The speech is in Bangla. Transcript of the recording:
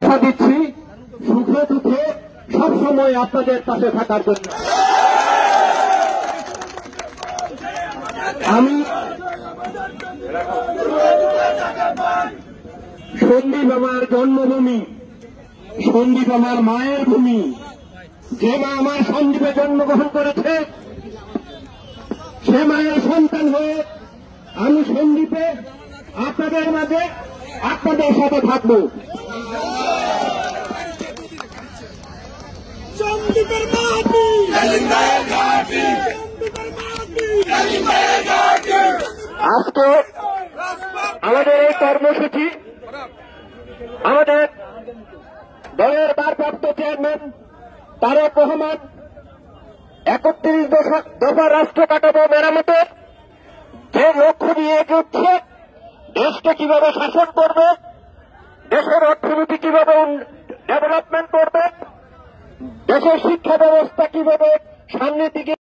কথা দিচ্ছি সুখে দুঃখে সবসময় আপনাদের পাশে থাকার জন্য। আমি সন্দীপ আমার জন্মভূমি, সন্দীপ আমার মায়ের ভূমি। যে মা আমার সন্দীপে জন্মগ্রহণ করেছে, সে মায়ের সন্তান হয়ে আমি সন্দীপে আপনাদের মাঝে আপনাদের সাথে থাকব। আজকে আমাদের এই কর্মসূচি আমাদের দলের ভারপ্রাপ্ত চেয়ারম্যান তারেক রহমান 31 দফা রাষ্ট্র কাঠামো মেরামতের যে লক্ষ্য নিয়ে এগোচ্ছে, দেশকে কিভাবে শাসন করবে, দেশের অর্থনীতি কিভাবে ডেভেলপমেন্ট করবে, দেশের শিক্ষা ব্যবস্থা কিভাবে সামনের দিকে